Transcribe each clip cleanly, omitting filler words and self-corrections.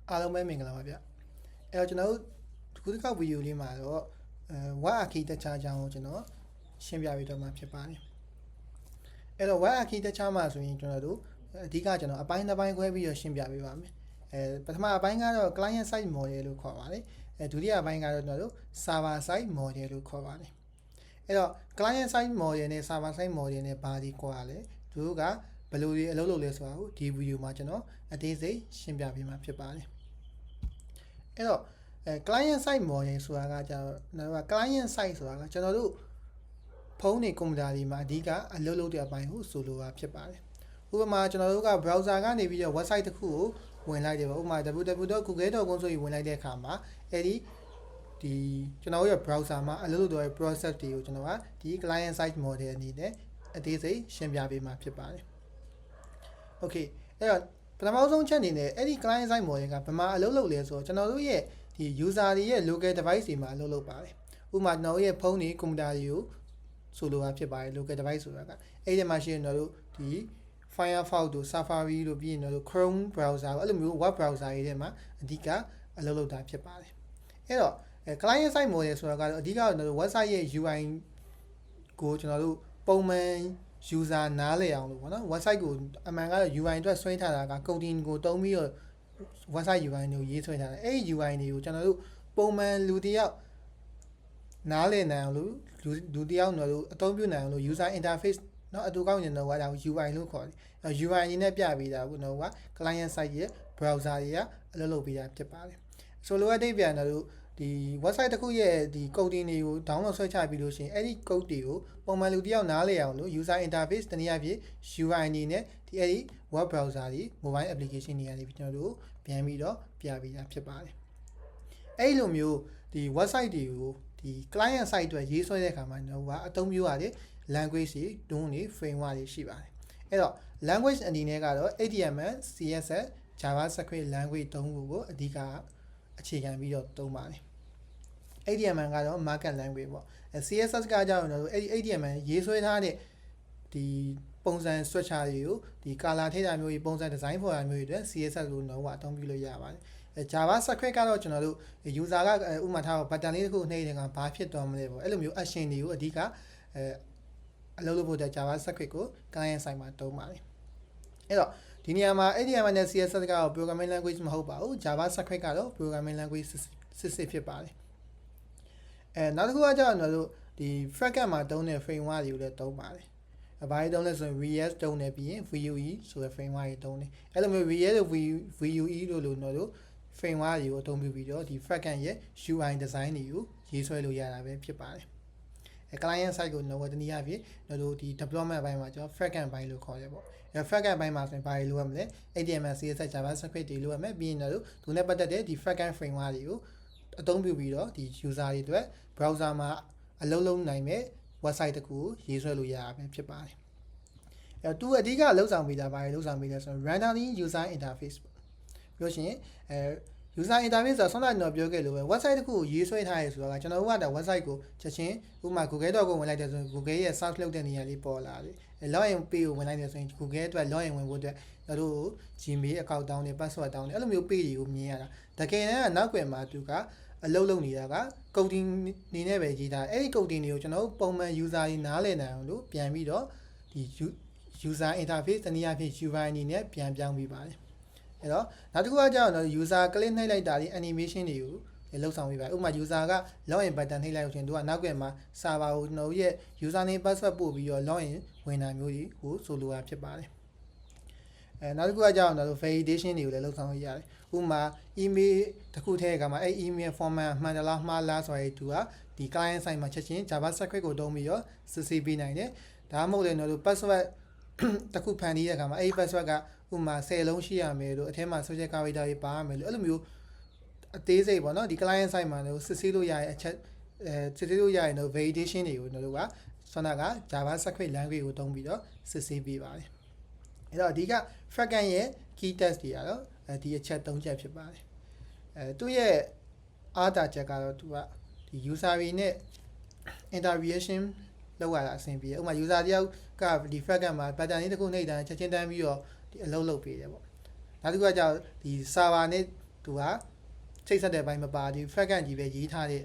အားလုံးပဲမင်္ဂလာပါဗျအဲ့တော့ကျွန်တော်တို့ဒီတစ်ခေါက်ဗီဒီယိုလေးမှာတော့web architecture အကြောင်းကိုကျွန်တော်ရှင်းပြပေးတော့မှာဖြစ်ပါတယ်အဲ့တော့ web architecture မှာဆိုရင်ကျွန်တော်တို့အဓိကကျွန်တော်အပိုင်းတစ်ပိုင်းခွဲပြီးတော့ရှင်းပြပေးပါမယ်ပထမအပိုင်းကတော့ client side model လို့ခေါ်ပါတယ်ဒုတိယအပိုင်းကတော့ကျွန်တော်တို့ server side model လို့ခေါ်ပါတယ်အဲ့တော့ client side model နဲ့ server side model နဲ့ဘာဒီကွာလဲသူတို့ကဘယ်လိုတွေအလုပ်လုပ်လဲဆိုတာကိုဒီဗီဒီယိုမှာကျွန်တော်အသေးစိတ်ရှင်းပြပေးမှာဖြစ်ပါတယ်အဲ့တော့client side model ဆိုတာကကျတော့ client side ဆိုတာကကျွန်တော်တို့ဖုန်းတွေကွန်ပျူတာတွေမှာအဓိကအလုပ်လုပ်တဲ့အပိုင်းကိုဆိုလိုတာဖြစ်ပါတယ်ဥပမာကျွန်တော်တို့က browser ကနေပြီးတော့ website တစ်ခုကိုဝင်လိုက်တယ်ပေါ့ဥပမာ www.google.com ဆိုပြီးဝင်လိုက်တဲ့အခါမှာဒီကျွန်တော်ရဲ့ browser မှာအလုပ်လုပ်တဲ့ process တွေကိုကျွန်တော်ကဒီ client side model အနေနဲ့အသေးစိတ်ရှင်းပြပေးမှာဖြစ်ပါတယ် okay အဲ့တော့ပထမဆုံးချက်အနေနဲ့အဲ့ဒီ client side model ကဘယ်မှာအလုပ်လုပ်လဲဆိုတော့ကျွန်တော်တို့ရဲ့ဒီ user တွေရဲ့ local device တွေမှာအလုပ်လုပ်ပါတယ်ဥပမာကျွန်တော်ရဲ့ဖုန်းတွေကွန်ပျူတာတွေကိုဆိုလိုတာဖြစ်ပါတယ် local device ဆိုတာကအဲ့ဒီမှာရှိရင်တို့ဒီ Firefox တို့ Safari တို့ပြီးရင်တို့ Chrome browser အဲ့လိုမျိုး web browser တွေထဲမှာအဓိကအလုပ်လုပ်တာဖြစ်ပါတယ်အဲ့တော့client side model ဆိုတာကတော့အဓိကတော့ website ရဲ့ UI ကိုကျွန်တော်တို့ပုံမှန် user နားလည်အောင်လို့ပေါ့နော် website ကိုအမှန်ကတော့ UI အတွက်ဆွဲထားတာက coding ကိုတုံးပြီးတော့ website UI ကိုရေးဆွဲထားတယ်အဲ့ဒီ UI တွေကိုကျွန်တော်တို့ပုံမှန်လူတယောက်နားလည်နိုင်အောင်လို့လူတယောက်တို့အသုံးပြုနိုင်အောင်လို့ user interface เนาะအတူကောင်းနေတော့ဒါကို UI လို့ခေါ်တယ် UI အနေနဲ့ပြပေးတာကိုတော့က client side ရဲ့ browser တွေကအလုပ်လုပ်ပေးတာဖြစ်ပါတယ်ဆိုလိုအပ်တဲ့ပြန်တော့ဒီ website တစ်ခုရဲ့ဒီ coding တွေကို download ဆွဲချပြီးလို့ရှိရင်အဲ့ဒီ code တွေကိုပုံမှန်လူတယောက်နားလည်အောင်လို့ user interface တနည်းအားဖြင့် UI အနေနဲ့အဲ့ဒီ web browser တွေ mobile application တွေကနေကျွန်တော်တို့ပြန်ပြီးတော့ပြပေးတာဖြစ်ပါတယ်အဲ့လိုမျိုးဒီ website တွေကိုဒီ client side အတွက်ရေးဆွဲတဲ့အခါမှာကျွန်တော်ကအသုံးပြုရတဲ့ language တွေ DOM တွေ framework တွေရှိပါတယ်အဲ့တော့ language အနေနဲ့ကတော့ HTML CSS JavaScript language 3ခုကိုအဓိကအခြေခံပြီးတော့သုံးပါတယ် HTML ကတော့ markup language ပေါ့ CSS ကကြောင့်ကျွန်တော်တို့အဲ့ဒီ HTML ရေးဆွဲထားတဲ့ဒီပုံစံ structure တွေကိုဒီ color ထည့်တာမျိုးတွေပုံစံ design ဖော်တာမျိုးတွေအတွက် CSS ကိုတော့အသုံးပြုလို့ရပါတယ်JavaScript ကတော့ကျွန်တော်တို့ user ကဥပမာထား button လေးတစ်ခုနှိပ်တဲ့အခါဘာဖြစ်သွားမလဲပေါ့အဲ့လိုမျိုး action တွေကိုအဓိကအလုပ်လုပ်ဖို့အတွက် JavaScript ကို client side မှာသုံးပါတယ်အဲ့တော့ဒီနေရာမှာ HTML နဲ့ CSS ကတော့ programming language မဟုတ်ပါဘူး JavaScript ကတော့ programming language စစ်ဖြစ်ပါတယ်နောက်တစ်ခုကကျတော့ကျွန်တော်တို့ဒီ front-end မှာသုံးတဲ့ framework တွေကိုလည်းသုံးပါတယ်ဘာတွေသုံးလဲဆိုရင် React သုံးတယ်ပြီးရင် Vue ဆိုတဲ့ framework တွေသုံးတယ်အဲ့လိုမျိုး React တို့ Vue တို့လို့ကျွန်တော်တို့ framework တွေကိုအသုံးပြုပြီးတော့ဒီ front-end ရဲ့ UI design တွေကိုရေးဆွဲလို့ရတာပဲဖြစ်ပါတယ်client side ကိုတော့တနည်းအားဖြင့်ကျွန်တော်တို့ဒီ deployment ဘိုင်းမှာကျွန်တော် front-end ဘိုင်းလို့ခေါ်တယ်ပေါ့front-end ဘိုင်းမှာဆိုရင်ဘာတွေလုပ်ရမလဲ HTML CSS JavaScript တွေလုပ်ရမယ်ပြီးရင်တော့သူနဲ့ပတ်သက်တဲ့ဒီ front-end framework တွေကိုအသုံးပြုပြီးတော့ဒီ user တွေအတွက် browser မှာအလုပ်လုပ်နိုင်မဲ့ website တခုကိုရေးဆွဲလို့ရတာပဲဖြစ်ပါတယ်သူအဓိကလှုပ်ဆောင်ပေးတာဘာတွေလှုပ်ဆောင်ပေးလဲဆိုတော့ rendering user interface ပေါ့ပြောရှင်user interface ဆိုတာဆောင်းတာကျွန်တော်ပြောခဲ့လို့ပဲ website တခုကိုရေးဆွဲထားရဲဆိုတော့ကျွန်တော်တို့ကဒါ website ကိုချက်ချင်းဥပမာ google.com ဝင်လိုက်တယ်ဆိုရင် google ရဲ့ search လုပ်တဲ့နေရာလေးပေါ်လာတယ်login page ကိုဝင်လိုက်တယ်ဆိုရင် google အတွက် login ဝင်ဖို့အတွက်ကျွန်တော်တို့ gmail account တောင်းတယ် password တောင်းတယ်အဲ့လိုမျိုး page တွေကိုမြင်ရတာတကယ်တမ်းကနောက်ွယ်မှာသူကအလုပ်လုပ်နေတာက coding နေနဲ့ပဲရေးတာအဲ့ဒီ coding တွေကိုကျွန်တော်တို့ပုံမှန် user တွေနားလည်နိုင်အောင်လို့ပြန်ပြီးတော့ဒီ user interface တနည်းအားဖြင့် UI အနေနဲ့ပြန်ပြောင်းပေးပါတယ်အဲ့တော့နောက်တစ်ခုကကျတော့ user click နှိပ်လိုက်တာဒီ animation တွေကိုလှုပ်ဆောင်ပေးပါတယ်ဥပမာ user က login button နှိပ်လိုက်လို့ရှင်သူကနောက်ကမှာ server ကိုကျွန်တော်ရဲ့ username password ပို့ပြီးတော့ login ဝင်တာမျိုးတွေကိုဆိုလိုတာဖြစ်ပါတယ်နောက်တစ်ခုကကျတော့ validation တွေကိုလည်းလှုပ်ဆောင်လို့ရတယ်ဥပမာ email တစ်ခုထည့်တဲ့အခါမှာအဲ့ email format မှန်တယ်လားမှားလားဆိုရင်သူကဒီ client side မှာချက်ချင်း JavaScript ကိုသုံးပြီးတော့စစ်ဆေးပေးနိုင်တယ်ဒါမှမဟုတ်လည်းကျွန်တော်တို့ password တစ်ခုဖန်တီးတဲ့အခါမှာအဲ့ဒီ password ကဥပမာ10လုံးရှိရမယ်လို့အထဲမှာ social character တွေပါရမယ်လို့အဲ့လိုမျိုးအသေးစိတ်ပေါ့နော်ဒီ client side မှာလို့စစ်ဆေးလို့ရတဲ့အချက်စစ်ဆေးလို့ရရင်တော့ validation တွေကိုကျွန်တော်တို့ကဆွမ်းနာက JavaScript language ကိုသုံးပြီးတော့စစ်ဆေးပေးပါတယ်အဲ့တော့အဓိက front-end ရဲ့ key test တွေကတော့ဒီအချက်3ချက်ဖြစ်ပါတယ်သူ့ရဲ့အားသာချက်ကတော့သူကဒီ user တွေနဲ့ interaction လောက်ရတာအဆင်ပြေဥပမာ user တယောက်ကဒီ front-end မှာ button လေးတစ်ခုနှိပ်တာချက်ချင်းတန်းပြီးတော့ဒီအလုပ်လုပ်ပေးတယ်ပေါ့နောက်တစ်ခုကကြောင့်ဒီ server နဲ့ သူကချိတ်ဆက်တဲ့ဘိုင်းမပါဒီ fragment ကြီးပဲရေးထားတဲ့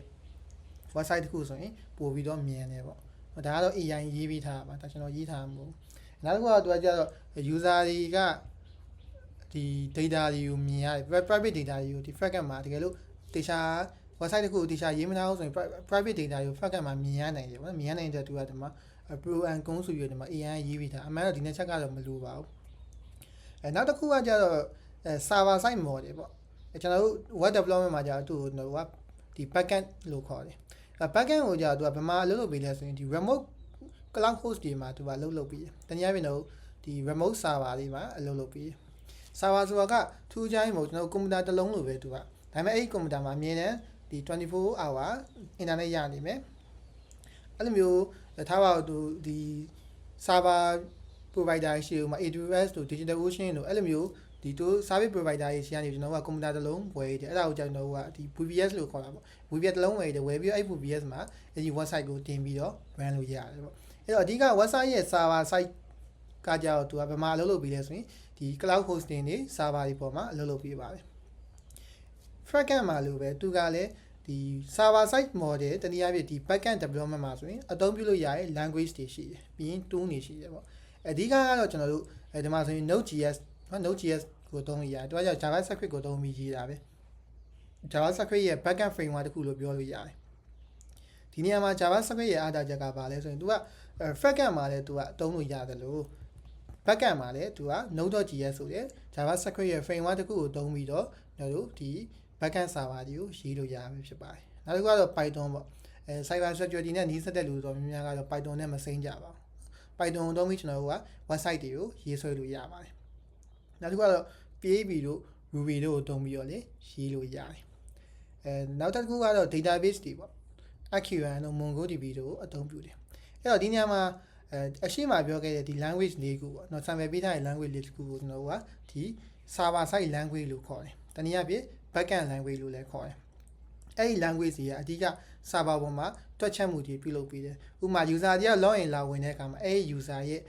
website တစ်ခုဆိုရင်ပို့ပြီးတော့မြင်တယ်ပေါ့ဒါကတော့ AI ရေးပြီးထားတာပါဒါကျွန်တော်ရေးထားမှာမဟုတ်နောက်တစ်ခုကသူကကျတော့ user တွေကဒီ data တွေကိုမြင်ရတယ် private data တွေကိုဒီ fragment မှာတကယ်လို့တခြား website တစ်ခုတခြားရေးမထားဘူးဆိုရင် private data တွေကို fragment မှာမြင်ရနိုင်တယ်ပေါ့မြင်ရနိုင်တဲ့သူကဒီမှာ pro and con ဆိုပြီးတော့ဒီမှာ AI ရေးပြီးထားအမှန်တော့ဒီနေ့ချက်ကတော့မလိုပါဘူးနောက်တစ်ခုကကျတော့server side model ပေါ့ကျွန်တော်တို့ web development မှာကျတော့သူ့ကိုဒီ backend လို့ခေါ်တယ်backend ကိုကျတော့သူကဘယ်မှာလုပ်ပေးလဲဆိုရင်ဒီ remote cloud host တွေမှာသူကလုပ်ပေးတယ်တနည်းအားဖြင့်တော့ဒီ remote server တွေမှာလုပ်ပေးတယ် server ဆိုတာကထူးခြားရင်မဟုတ်ကျွန်တော်ကွန်ပျူတာတစ်လုံးလိုပဲသူကဒါပေမဲ့အဲ့ဒီကွန်ပျူတာမှာအမြင်နဲ့ဒီ24 hour internet ရနေမယ်အဲ့လိုမျိုးထားပါတော့ဒီ server provider ရှိဦးမှာ AWS တို့ Digital Ocean တို့အဲ့လိုမျိုးဒီတို့ service provider တွေရှိရနေကျွန်တော်ကကွန်ပျူတာတစ်လုံးဝယ်ရတယ်အဲ့ဒါကိုကျွန်တော်ကဒီ VPS လို့ခေါ်တာပေါ့ VPS တစ်လုံးဝယ်ရတယ်ဝယ်ပြီးတော့အဲ့ VPS မှာအဲ့ဒီ website ကိုတင်ပြီးတော့ run လို့ရတယ်ပေါ့အဲ့တော့အဓိက website ရဲ့ server site ကကြတော့သူကဘယ်မှာအလုပ်လုပ်ပြီးလဲဆိုရင်ဒီ cloud hosting တွေ server တွေပေါ်မှာအလုပ်လုပ်ပြီးပါတယ် fragment မှာလို့ပဲသူကလည်းဒီ server side model တနည်းအားဖြင့်ဒီ backend development မှာဆိုရင်အသုံးပြုလို့ရတဲ့ language တွေရှိတယ်ပြီးရင် tool တွေရှိတယ်ပေါ့အဓိကကတော့ကျွန်တော်တို့ဒီမှာဆိုရင် Node.js နော် Node.js ကိုသုံးရတယ်သူကကြောင့် JavaScript ကိုသုံးပြီးရေးတာပဲ JavaScript ရဲ့ backend framework တစ်ခုလို့ပြောလို့ရတယ်ဒီနေရာမှာ JavaScript ရဲ့အားသာချက်ကဘာလဲဆိုရင်သူက fragment မှာလည်းသူကအသုံးလို့ရတယ်လို့ backend မှာလည်းသူက Node.js ဆိုတဲ့ JavaScript ရဲ့ framework တစ်ခုကိုသုံးပြီးတော့ကျွန်တော်တို့ဒီ backend server တွေကိုရေးလို့ရမှာဖြစ်ပါတယ်နောက်တစ်ခုကတော့ Python ပေါ့cyber security နဲ့နှီးစပ်တဲ့လူတော်များများကတော့ Python နဲ့မစိမ့်ကြပါဘူး Python ကိုသုံးပြီးကျွန်တော်တို့က website တွေကိုရေးဆွဲလို့ရပါတယ်နောက်တစ်ခုကတော့ PHP တို့ Ruby တို့ကိုသုံးပြီးတော့လေရေးလို့ရတယ်နောက်တစ်ခုကတော့ database တွေပေါ့ SQL တို့ MongoDB တို့ကိုအသုံးပြုတယ်အဲ့တော့ဒီနေရာမှာအရှိမပြောခဲ့တဲ့ဒီ language လေးခုပေါ့เนาะ sample ပေးထားတဲ့ language လေးတစ်ခုကိုကျွန်တော်တို့ကဒီ server side language လို့ခေါ်တယ်တနည်းအားဖြင့် backend language လို့လည်းခေါ်တယ်အဲ့ဒီ language တွေကအဓိက server ပေါ်မှာတွက်ချက်မှုတွေပြုလုပ်ပေးတယ်ဥပမာ user တွေက login လာဝင်တဲ့အခါမှာအဲ့ဒီ user ရဲ့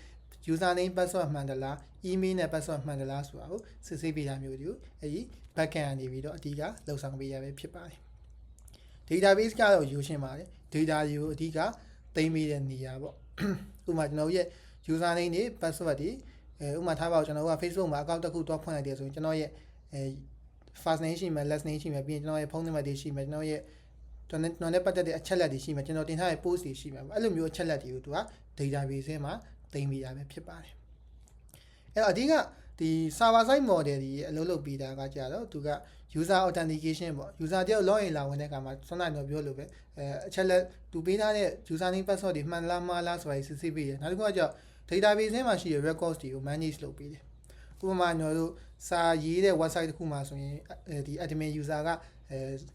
username password မှန်တယ်လား email နဲ့ password မှန်တယ်လားဆိုတာကိုစစ်ဆေးပေးတာမျိုးတွေကိုအဲ့ဒီ backend ကနေပြီးတော့အဓိကလှုပ်ဆောင်ပေးရပဲဖြစ်ပါတယ် database ကတော့ယူရှင်းပါတယ် data တွေကိုအဓိကသိမ်းပေးတဲ့နေရာပေါ့ဥပမာကျွန်တော်ရဲ့ username တွေ password တွေဥပမာထားပါတော့ကျွန်တော်က Facebook မှာ account တစ်ခုတွားဖွင့်လိုက်တယ်ဆိုရင်ကျွန်တော်ရဲ့first name ရှိမယ် last name ရှိမယ်ပြီးရင်ကျွန်တော်ရဲ့ဖုန်းနံပါတ်တွေရှိမယ်ကျွန်တော်ရဲ့ကျွန်တော်နဲ့ပတ်သက်တဲ့အချက်လက်တွေရှိမယ်ကျွန်တော်တင်ထားတဲ့ post တွေရှိမယ်အဲ့လိုမျိုးအချက်လက်တွေကိုသူက database ထဲမှာသိမ်းပေးရပဲဖြစ်ပါတယ်အဲ့တော့အဓိကဒီ server side model တွေအလုပ်လုပ်ပြီးတာကကြတော့သူက user authentication ပေါ့ user တယောက် login လာဝင်တဲ့အခါမှာဆွမ်းနာပြောလို့ပဲအချက်လက်သူပေးထားတဲ့ username password တွေမှန်လားမှားလားဆိုတာစစ်ဆေးပေးတယ်နောက်တစ်ခုကကြောင့် database ထဲမှာရှိတဲ့ records တွေကို manage လုပ်ပေးတယ်ဥပမာကျွန်တော်တို့စာရေးတဲ့ website တစ်ခုမှာဆိုရင်ဒီ admin user က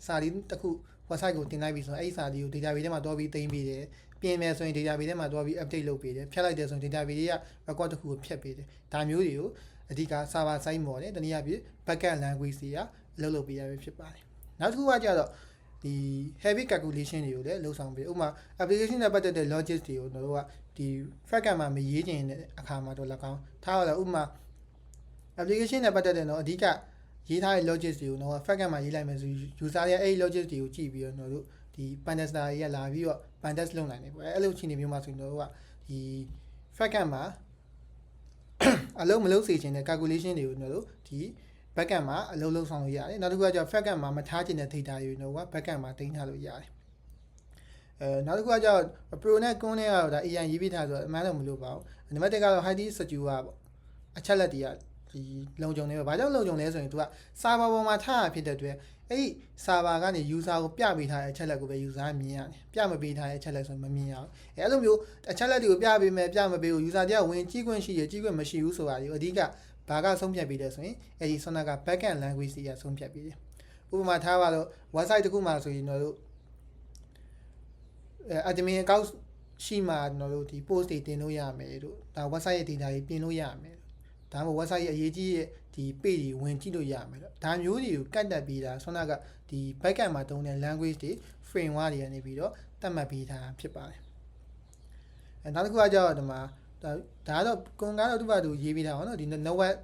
စာလေးတစ်ခု website ကိုတင်လိုက်ပြီဆိုရင်အဲ့ဒီစာလေးကို database ထဲမှာတွားပြီးသိမ်းပေးတယ်ပြင်မယ်ဆိုရင် database ထဲမှာတွားပြီး update လုပ်ပေးတယ်ဖြတ်လိုက်တယ်ဆိုရင် database တွေက record တစ်ခုကိုဖြတ်ပေးတယ်ဒါမျိုးတွေကိုအဓိက server side model တနည်းအားဖြင့် backend language တွေကအလုပ်လုပ်ပေးရပဲဖြစ်ပါတယ်နောက်တစ်ခုကကြတော့ဒီ heavy calculation တွေကိုလည်းလုပ်ဆောင်ပေးဥပမာ application နဲ့ပတ်သက်တဲ့ logic တွေကိုတို့ကဒီ fragment မှာမရေးချင်တဲ့အခါမှာတော့၎င်းထားရတော့ဥပမာ application နဲ့ပတ်သက်တဲ့တော့အဓိကရေးထားတဲ့ logic တွေကိုတော့ fragment မှာရေးလိုက်မယ်ဆို user ရဲ့အဲ့ဒီ logic တွေကိုကြည့်ပြီးတော့တို့ဒီ pentester တွေကလာပြီးတော့ pentest လုပ်နိုင်တယ်ပေါ့အဲ့လိုအခြေအနေမျိုးမှာဆိုရင်တို့ကဒီ fragment မှာအလုံးမလုံးစေချင်တဲ့ calculation တွေကိုတို့ဒီ backend မှာအလုပ်လုပ်ဆောင်လို့ရတယ်နောက်တစ်ခုကကျတော့ fragment မှာမထားချင်တဲ့ data တွေကိုတော့ backend မှာတင်ထားလို့ရတယ်နောက်တစ်ခုကကျတော့ pro နဲ့ con နဲ့ကတော့ဒါ AI ရေးပေးထားဆိုတော့အမှန်တော့မလို့ပါဘူးနံပါတ်1ကတော့ highly secure ပေါ့အချက်လက်တွေကဒီလုံခြုံနေပဲဘာကြောင့်လုံခြုံလဲဆိုရင် तू က server ပေါ်မှာထားရဖြစ်တဲ့အတွက်အဲ့ဒီ server ကနေ user ကိုပြပေးထားတဲ့အချက်လက်ကိုပဲ user မြင်ရတယ်ပြမပေးထားတဲ့အချက်လက်ဆိုမမြင်ရဘူးအဲ့လိုမျိုးအချက်လက်တွေကိုပြပေးမယ်ပြမပေးဘူး user တယောက်ဝင်ကြည့်ခွင့်ရှိရကြည့်ခွင့်မရှိဘူးဆိုတာဒီအဓိကဘာကဆုံးဖြတ်ပေးတယ်ဆိုရင်အဲ့ဒီ Sona က backend language တွေကဆုံးဖြတ်ပေးတယ်ဥပမာထားပါတော့ website တစ်ခုမှာဆိုရင်တို့admin account ရှိမှတို့ဒီ post တွေတင်လို့ရမယ်တို့ဒါ website ရဲ့ data တွေပြင်လို့ရမယ်ဒါမှမဟုတ် website ရဲ့အရေးကြီးရဲ့ဒီ page တွေဝင်ကြည့်လို့ရမယ်ဒါမျိုးတွေကိုကတ်တက်ပေးတာSona ကဒီ backend မှာသုံးတဲ့ language တွေ framework တွေကနေပြီးတော့သတ်မှတ်ပေးထားဖြစ်ပါတယ်နောက်တစ်ခုကကြောက်ဒီမှာဒါကတော့ကွန်ကတော့သူ့ဘာသူရေးပေးထားပါတော့ဒီ network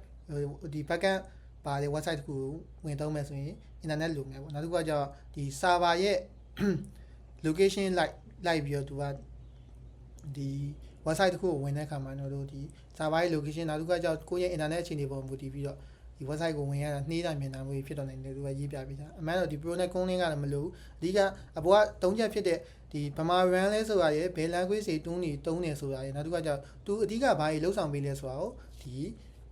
ဒီ backend ပါတယ် website တစ်ခုကိုဝင်သုံးမယ်ဆိုရင် internet လိုမယ်ပေါ့နောက်တစ်ခုကကျတော့ဒီ server ရဲ့ location လိုက်ပြီးတော့သူကဒီ website တစ်ခုကိုဝင်တဲ့အခါမှာကျွန်တော်တို့ဒီ server ရဲ့ location နောက်တစ်ခုကကျတော့ကိုယ့်ရဲ့ internet အခြေအနေပေါ်မူတည်ပြီးတော့ဒီ website ကိုဝင်ရတာနှေးတာမြင်တာမျိုးဖြစ်တော့နိုင်တယ်သူကရေးပြပေးတာအမှန်တော့ဒီ pro နဲ့ con link ကတော့မလို့အဓိကအပေါ်က3ချက်ဖြစ်တဲ့ဒီဗမာ run လဲဆိုတာရယ်ဘယ် language တွေတုံးနေဆိုတာရယ်နောက်တစ်ခုကကျတော့သူအဓိကဘာကြီးလှုပ်ဆောင်ပေးလဲဆိုတာကိုဒီ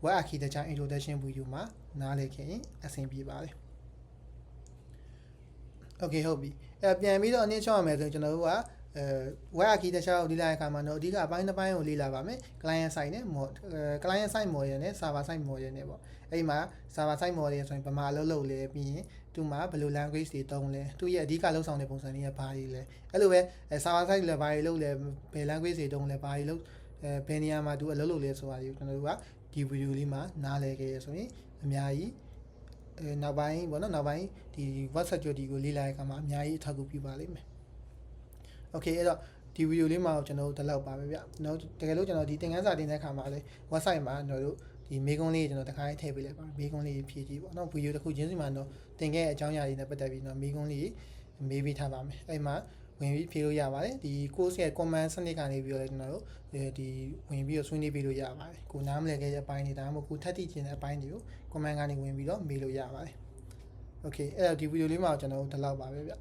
web architecture introduction video မှာနားလည်ခဲ့ရင်အဆင်ပြေပါတယ် okay ဟုတ်ပြီပြန်ပြီးတော့အနည်းချောင်းရမယ်ဆိုရင်ကျွန်တော်တို့ကweb architecture ကိုလေ့လာတဲ့အခါမှာတော့အဓိကအပိုင်းတစ်ပိုင်းကိုလေ့လာပါမယ် client side နဲ့ client side model နဲ့ server side model နဲ့ပေါ့အဲ့ဒီမှာ server side model ဆိုရင်ဗမာလုပ်လဲပြီးရင်သူ့မှာဘယ်လို language တွေတုံးလဲသူ့ရဲ့အဓိကလှုပ်ဆောင်တဲ့ပုံစံတွေကဘာတွေလဲအဲ့လိုပဲ server side လည်းဘာတွေလုပ်လဲဘယ် language တွေတုံးလဲဘာတွေလုပ်ဘယ်နေရာမှာသူအလုပ်လုပ်လဲဆိုတာတွေကိုကျွန်တော်တို့ကဒီ video လေးမှာနားလည်ခဲ့ရဆိုရင်အများကြီးနောက်ပိုင်းပေါ့နော်နောက်ပိုင်းဒီ web security ကိုလေ့လာတဲ့အခါမှာအများကြီးအထောက်အကူပြုပါလိမ့်မယ် okay အဲ့တော့ဒီ video လေးမှာကျွန်တော်တို့ဒီလောက်ပါပဲဗျနော်တကယ်လို့ကျွန်တော်ဒီသင်ခန်းစာတင်တဲ့အခါမှာလေ website မှာကျွန်တော်တို့ဒီမေးခွန်းလေးကျွန်တော်တခါလေးထည့်ပေးလိုက်ပါမေးခွန်းလေးဖြည့်ကြည့်ပေါ့နော် video တစ်ခုချင်းစီမှာတော့သင်ခဲ့တဲ့အကြောင်းအရာတွေနဲ့ပတ်သက်ပြီးတော့မေးခွန်းလေးမေးပေးထားပါမယ်အဲ့မှာဝင်ပြီးဖြေလို့ရပါတယ်ဒီ course ရဲ့ comment စနစ်ကနေပြီးတော့ကျွန်တော်တို့ဒီဝင်ပြီးတော့ဆွေးနွေးပေးလို့ရပါတယ်ကိုနားမလည်ခဲ့တဲ့အပိုင်းတွေဒါမှမဟုတ်ကိုထပ်သိချင်တဲ့အပိုင်းတွေကို comment ကနေဝင်ပြီးတော့မေးလို့ရပါတယ် okay အဲ့တော့ဒီ video လေးမှာကျွန်တော်တို့ဒီလောက်ပါပဲဗျ